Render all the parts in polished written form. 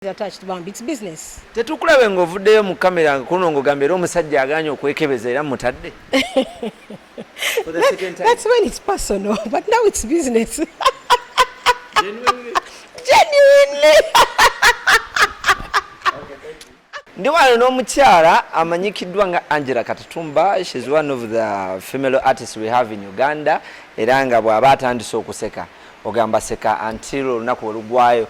attached bambi, it's business. Tetukulabe ng'ovuddeyo mu kamera kuno ng'ogambye era omusajja agaanye okwekebeza era mutadde. For the second time. That's when it's personal, but now it's business. Genuinely? Genuinely. Ndi wano n'omukyala amanyikiddwa nga Angela Katatumba. She's one of the female artists we have in Uganda. Era nga bw'aba atandise okuseka ogamba seka until olunaku olugwayo.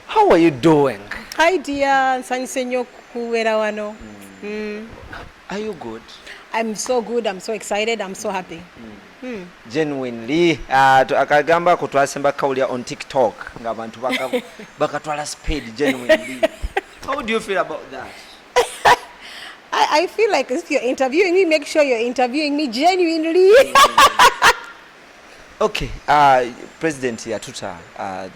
How are you doing? Hi dear, nsanyuse nnyo kubeera wano. Are you good? I'm so good, I'm so excited, I'm so happy. Genuinely. Akagamba ko twasemba kawulya on TikTok ng'abantu bakatwala speed genuinely. How do you feel about that? I feel like if you're interviewing me, make sure you're interviewing me genuinely. Okay, President Yatuta,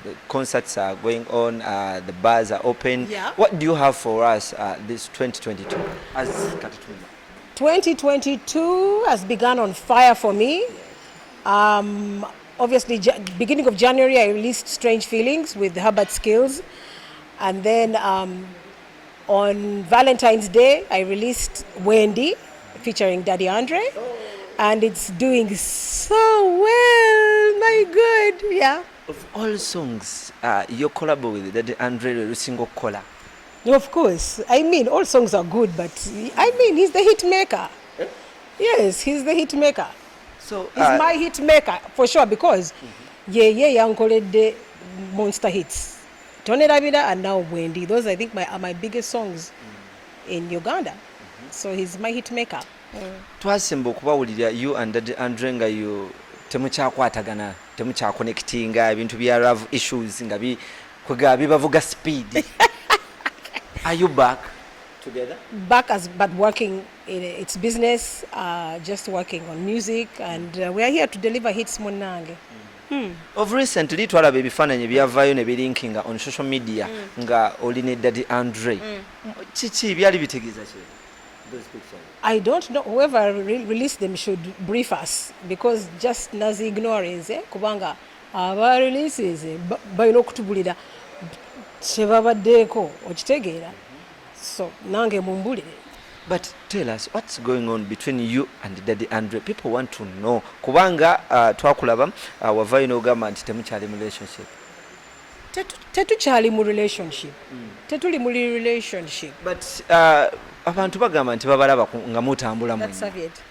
the concerts are going on, the bars are open. Yeah. What do you have for us this 2022 as Katatumba? 2022 has begun on fire for me. Obviously, beginning of January, I released Strange Feelings with Herbert Skills. And then on Valentine's Day, I released Wendi featuring Daddy Andre. And it's doing so well, my God, yeah. Of all songs, your collab with Daddy Andre, single caller. Of course, I mean, all songs are good, but I mean, he's the hit maker. Yes, he's the hit maker. So He's my hit maker, for sure, because the monster hits. Tony Davida and now Wendi. Those, I think, are my biggest songs in Uganda. So he's my hit maker. Twasemba okubawulira you and Daddy Andre nga you temukyakwatagana temukyakonectinga ebintu bya love issues nga bibavuga speed. Are you back together? Back but working in its business, just working on music, and we are here to deliver hits munange. Of recently twalaba ebifaananyi byavaayo ne bilinkinga on social media nga oli ne Daddy Andre. Kiki byali bitegeeza ki? Those pictures. I don't know. Whoever released them should brief us, because just nazi ignorance, kubanga aba releases bayina okutubulira kyebabaddeeko okitegeera. So nange mumbulire. But tell us what's going on between you and Daddy Andre. People want to know. Kubanga twakulaba wavaayo n'ogamba nti temukyali mu relationship. Tetukyali mu relationship. Tetuli mu relationship. But abantu bagamba nti babalaba nga mutambula That's it.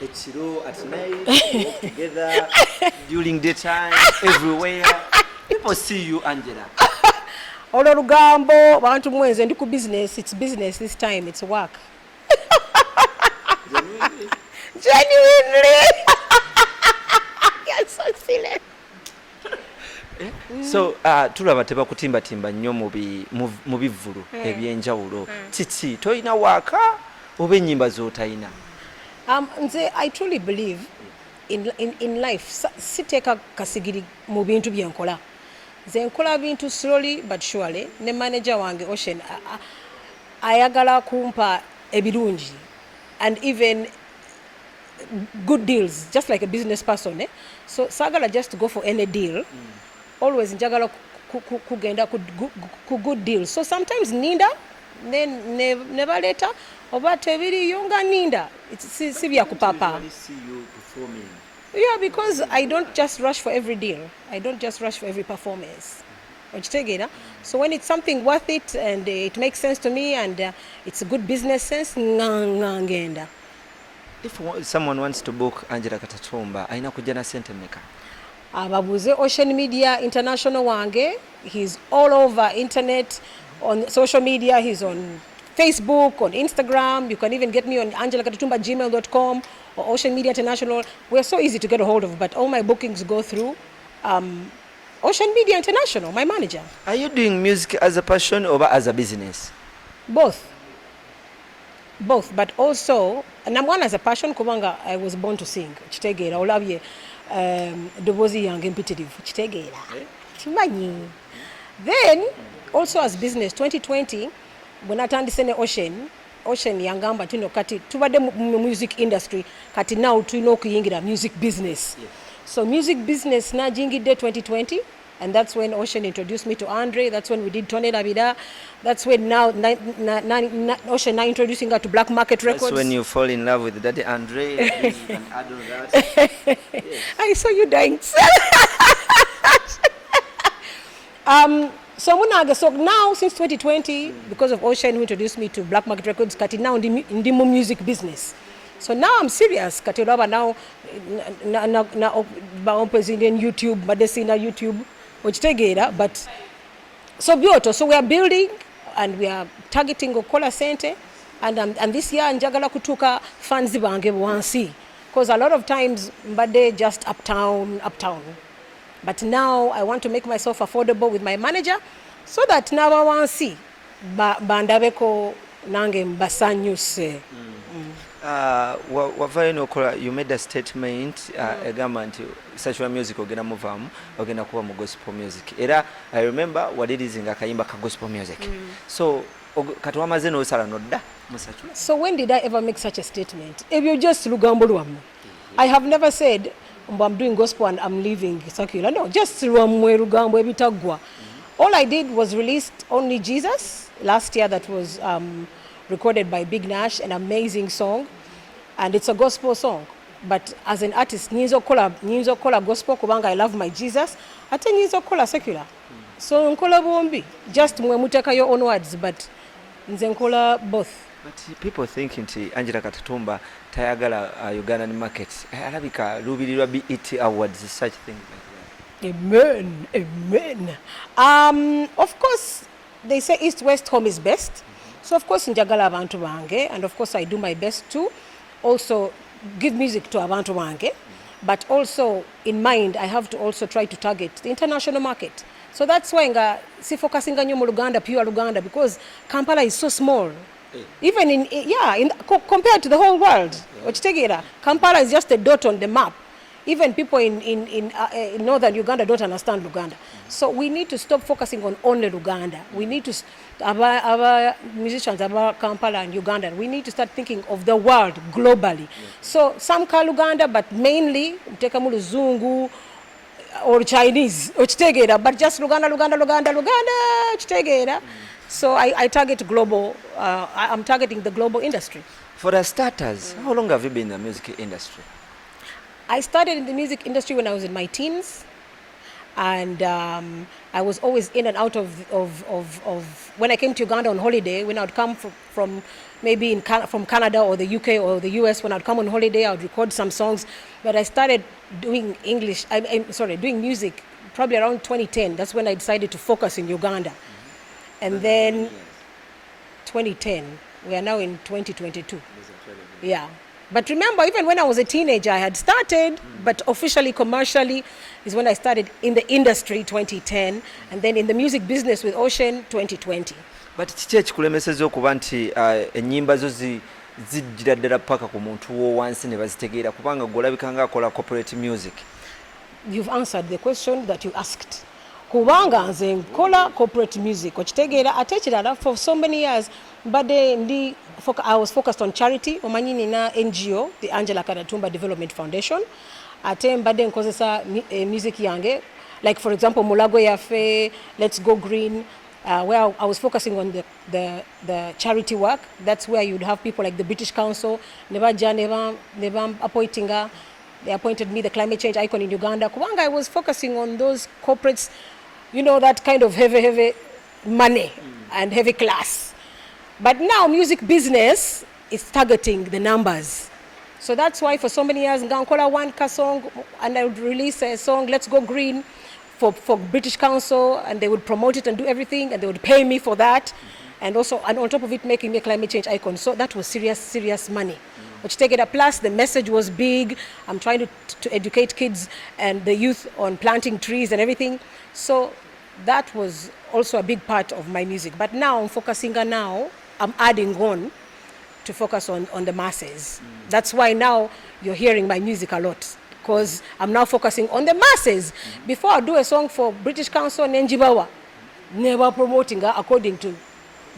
Ekiro at night, walk together during daytime, everywhere. People see you, Angela. Olwo lugambo bantu mwenze ndi ku business. It's business this time. It's work. Genuinely. You're so silly. So tulaba tebakutimbatimba nnyo mu bivvulu ebyenjawulo. Kiki toyina waaka oba ennyimba z'otayina? I truly believe in life. Siteeka kasigiri mu bintu bye nkola. Nze nkola bintu slowly but surely. Ne manager wange Ocean ayagala kumpa ebirungi and even good deals, just like a business person. So sagala just to go for any deal. Always njagala kugenda ku good deals. So sometimes ninda then never later oba tebiriyo nga ninda si bya kupapa. Yeah, because I don't just rush for every deal. I don't just rush for every performance. So when it's something worth it and it makes sense to me and it's a good business sense, ngenda. If someone wants to book Angela Katatumba, aina kuja na sente meka? Ababuze Ocean Media International wange. He's all over internet, on social media. He's on Facebook, on Instagram. You can even get me on angelakatatumba@gmail.com or Ocean Media International. We're so easy to get a hold of, but all my bookings go through Ocean Media International, my manager. Are you doing music as a passion or as a business? Both, but also, number one as a passion, kubanga I was born to sing. Kitegeera olabye dobozi yange mpitirivu kitegeera kimanyi. Then also as business, 2020 when natandise ne Ocean yangamba tino kati tubadde mu music industry kati now tulina okuyingira music business. So music business najingidde 2020 And that's when Ocean introduced me to Andre. That's when we did Tone Labida. That's when now Ocean now introducing her to Black Market Records. That's when you fall in love with Daddy Andre. Please, you can add on that. Yes. I saw you dying. So now since 2020, because of Ocean who introduced me to Black Market Records, kati now in the music business. So now I'm serious. Kati raba now na in YouTube, badesina YouTube, which tegera, but so bioto. So we are building and we are targeting Okola Center, and this year njagala kutuka fans bange wansi, because a lot of times mbade just uptown. But now I want to make myself affordable with my manager, so that now I want to see bandabeko nange mbasanyuse. You made a statement egamba nti secular music ogenda muvamu ogenda kuba mu gospel music. Era I remember wadirizinga kayimba ka gospel music. So katwamaze no sala nodda musachula. So when did I ever make such a statement? If you just lugambo lwamu. I have never said I'm doing gospel and I'm leaving secular. No, just lwamwe lugambo ebitagwa. All I did was released Only Jesus last year. That was recorded by Big Nash, an amazing song, and it's a gospel song. But as an artist, nyinza kola gospel kubanga I love my Jesus. Ate nyinza kola secular. So nkola bombi. Just mwe muteka your own words, but nze nkola both. But people think nti Angela Katatumba tayagala Ugandan market. Alabika lubirirwa BET Awards, such things like that. Amen. Of course, they say East-West home is best. So of course njagala abantu bange, and of course I do my best to also give music to abantu bange, but also in mind I have to also try to target the international market. So that's why nga si focusing on Luganda, pure Luganda, because Kampala is so small. Even compared to the whole world. Kampala is just a dot on the map. Even people in northern Uganda don't understand Luganda. So we need to stop focusing on only Luganda. We need to, our musicians, our Kampala and Uganda, we need to start thinking of the world globally. So some call Luganda, but mainly Tekamulu Zungu or Chinese, but just Luganda, So I target global, I'm targeting the global industry. For the starters, how long have you been in the music industry? I started in the music industry when I was in my teens, and I was always in and out of when I came to Uganda on holiday. When I would come from maybe from Canada or the UK or the US, when I'd come on holiday, I would record some songs. But I started doing doing music probably around 2010. That's when I decided to focus in Uganda. And then 2010, we are now in 2022. Yeah. But remember, even when I was a teenager, I had started, but officially, commercially, is when I started in the industry 2010, and then in the music business with Ocean 2020. But kiki ekikulemeseza okuba nti ennyimba zo zijjira ddala paka ku muntu wo wansi ne bazitegeera kubanga gw'olabika nga akola corporate music? You've answered the question that you asked. Kubanga nze nkola corporate music okitegeera ate ekirala for so many years mbadde I was focused on charity. Omanyi nina NGO, the Angela Katatumba Development Foundation. Ate mbadde nkozesa music yange, like for example Mulago Yafe, Let's Go Green, where I was focusing on the charity work. That's where you'd have people like the British Council, Neba appointing. They appointed me the climate change icon in Uganda. Kubanga I was focusing on those corporates, that kind of heavy money and heavy class. But now music business is targeting the numbers. So that's why for so many years, Ngankola one song, and I would release a song, Let's Go Green, for British Council, and they would promote it and do everything, and they would pay me for that. And also, and on top of it, making me a climate change icon. So that was serious money. Which take it up. Plus, the message was big. I'm trying to educate kids and the youth on planting trees and everything. So that was also a big part of my music. But now I'm focusing on I'm adding on to focus on the masses. That's why now you're hearing my music a lot, because I'm now focusing on the masses. Before I do a song for British Council, Nenjibawa, never promoting her according to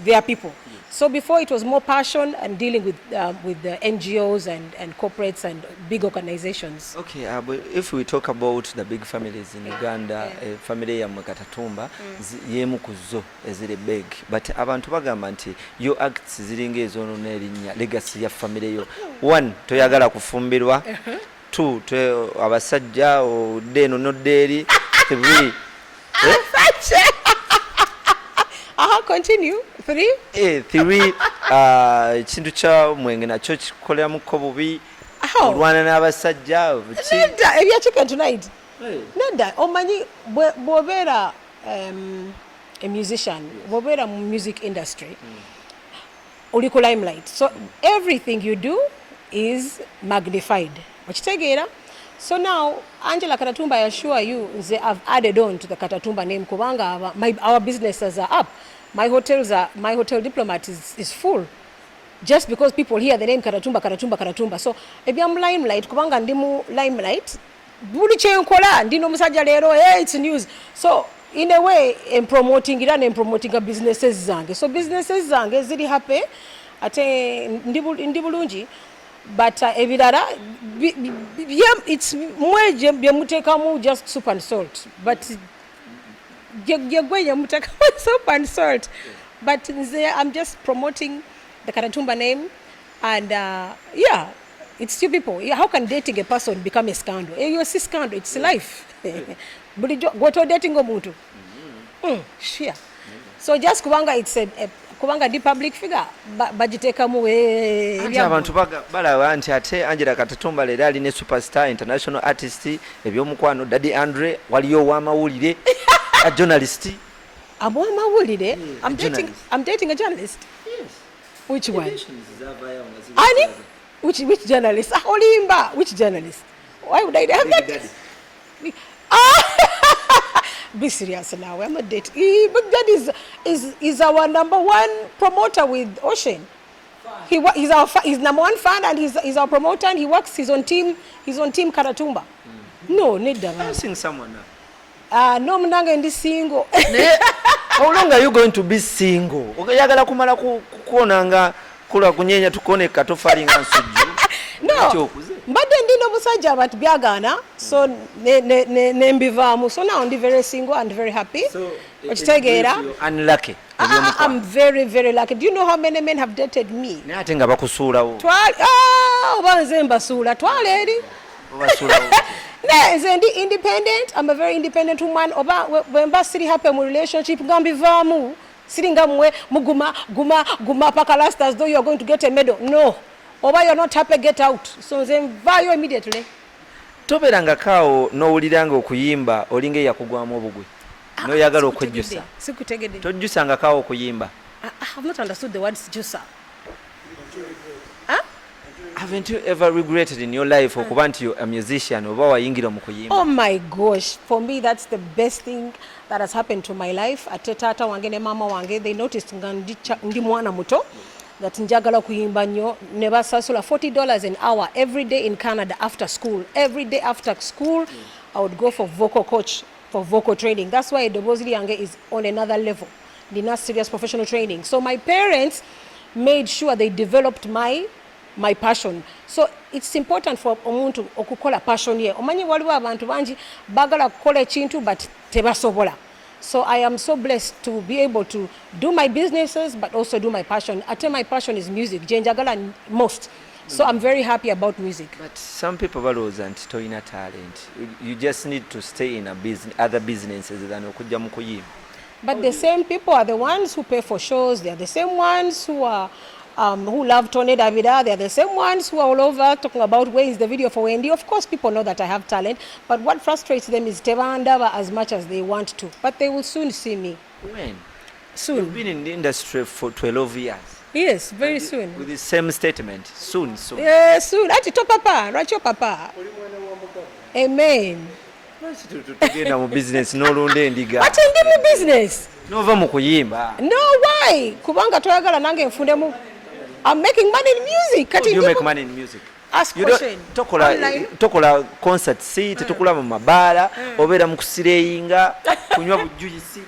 their people. So before it was more passion and dealing with the NGOs and corporates and big organizations. Okay, but if we talk about the big families in Uganda, family ya Katatumba, yemu kuzo ezire big, but abantu bagamba nti yo acts ziringa ezono nerinya legacy ya family yo. One, toyagala kufumbirwa. Two, abasajja odeno noderi. Three, continue. Three? Three, chintu cha mwenge na church kolera muko bubi. Olwana n'abasajja. Nedda, ebya chicken tonight. Nedda, omanyi bw'obeera a musician, bw'obeera mu music industry, oli ku limelight. So everything you do is magnified. Okitegeera? So now, Angela Katatumba, I assure you, they have added on to the Katatumba name kubanga our businesses are up. My hotel diplomat is full. Just because people hear the name Katatumba. So, ebya mu limelight kubanga ndi mu limelight, buli kyenkola ndino musajja leero, hey, it's news. So, in a way, I'm promoting businesses zange. So, businesses zange ziri happy ate ndi bulungi. But ebirara, it's mweje byemutekamu just soup and salt. But yemutekamu soup and salt. But I'm just promoting the Katatumba name, and yeah, it's two people. How can dating a person become a scandal? You see scandal, it's life. What are dating omuntu? Sure. So just kubanga it's a kubanga di public figure bagiteka muwe abantu balaba nti ate Angela Katatumba leero ali ne superstar international artist ebyomukwano Daddy Andre waliyo wa mawulire a journalist. I'm dating a journalist. Yes. Which one? Ani? Which journalist? Olimba. Which journalist? Why would I have that? Be serious now. I'm not dating. But that is our number one promoter with Ocean. He's number one fan and he's our promoter and he works. He's on team Katatumba. No, need that. I'll sing someone now. No, mnanga ndi single. How long are you going to be single? Oyagala kumala kuonanga kula kunyenya tukone katofali nga nsujju. No. Mbadde ndino busajja abantu byagana. So ne mbivaamu. So now I'm very single and very happy. So okitegeera. Unlucky. I'm very, very lucky. Do you know how many men have dated me? Ne ate nga bakusuulawo. Oba nze mbasuula. Twala eri. Obasuulawo. Nze ndi independent. I'm a very independent woman. Oba wemba siri happy mu relationship ngambivaamu. Siri nga mwe guma paka last as though you are going to get a medal. No. Oba you're not happy, get out. So nze mvaayo immediately. Toberanga kawo n'owuliranga okuyimba olinga yakugwamu obugwe. Noyagala okwejjusa. Sikutegedde. Tojjusanga kawo okuyimba. I have not understood the word jusa. Huh? Haven't you ever regretted in your life okuba nti you're a musician oba wayingira mu kuyimba? Oh my gosh, for me that's the best thing that has happened to my life. Ate tata wange ne mama wange, they noticed nga ndi mwana muto that njagala kuyimba nnyo ne basasula $40 an hour every day in Canada after school. Every day after school I would go for vocal coach, for vocal training. That's why Dobozili yange is on another level. Did serious professional training. So my parents made sure they developed my passion. So it's important for omuntu okukola passion ye. Omanyi waliwo abantu bangi bagala kukola ekintu but tebasobola. So I am so blessed to be able to do my businesses but also do my passion. Ate my passion is music. Jenjagala most. So I'm very happy about music. But some people balowooza nti toyina talent. You just need to stay in other businesses than okujja mu kuyimba. But the same people are the ones who pay for shows. They are the same ones who love Tony Davida. They are the same ones who are all over talking about where is the video for Wendi. Of course, people know that I have talent. But what frustrates them is Tebandava as much as they want to. But they will soon see me. When? Soon. You've been in the industry for 12 years. Yes, very soon. With the same statement. Soon. Yes, soon. Ati to papa. Racho papa. Amen. Tugenda mu business n'olunda endiga. Ati ndi mu business. Nova mu kuyimba. No, why? Kubanga toyagala nange nfundemu. I'm making money in music. How do you make money in music? Ask question. Tokola concert si tetukula mu mabaala obeera mu kusireyinga kunywa bujjuisi.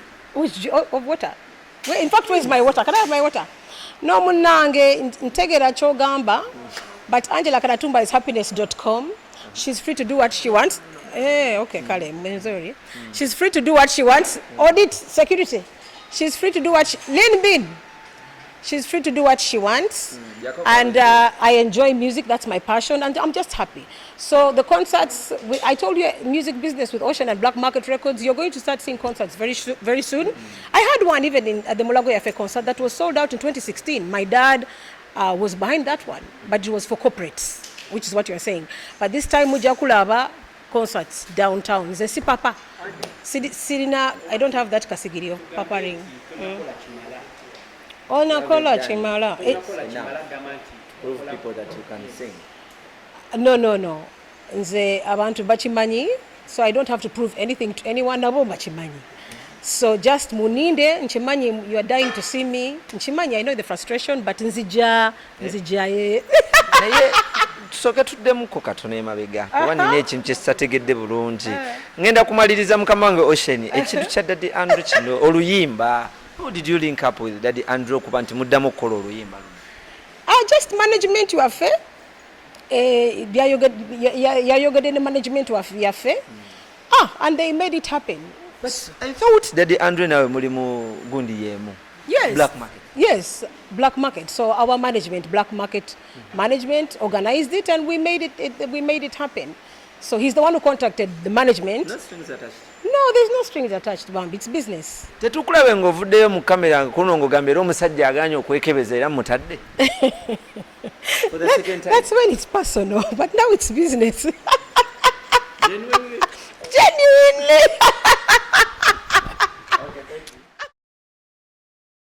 Of water? In fact, where's my water? Can I have my water? No munange ntegera chogamba, but Angela Katatumba is happiness.com. She's free to do what she wants. Okay, Kale, sorry. She's free to do what she wants. Audit, security. She's free to do what she... Lean bin. She's free to do what she wants. And I enjoy music. That's my passion. And I'm just happy. So the concerts, I told you, music business with Ocean and Black Market Records, you're going to start seeing concerts very soon. I had one even at the Mulago Yafe concert that was sold out in 2016. My dad was behind that one, but it was for corporates, which is what you're saying. But this time, Mujakulaba concerts downtown. Zesi Papa. Sirina, I don't have that kasigiri of Papa ring. Onakola Chimala. Prove people that you can sing. No. Nze abantu bachimanyi, so I don't have to prove anything to anyone nabo bachimanyi. So just muninde, nchimanyi, you are dying to see me. Nchimanyi, I know the frustration, but nzija ye. Naye tusoke tuddemuko katone mabega. Kuba nina ekintu kyessategedde bulungi. Ngenda kumaliriza mukama wange Ocean. Ekintu kya Daddy Andrew kino oluyimba. How did you link up with Daddy Andrew kuba nti muddamu okukola oluyimba? Just management waffe. Yayogadde ne management waffe yaffe. And they made it happen. But I thought Daddy Andrew nawe muli mu gundi yemu. Yes. Black market. Yes, Black Market. So our management, Black Market management, organized it, and we made it happen. So he's the one who contacted the management. No strings attached. No, there's no strings attached, Bambi. It's business. Tetukulabe ng'ovuddeyo mu kamera kuno ng'ogambye era omusajja aganye okwekebeza era mutadde. For the second time. That's when it's personal, but now it's business. Genuinely. Genuinely.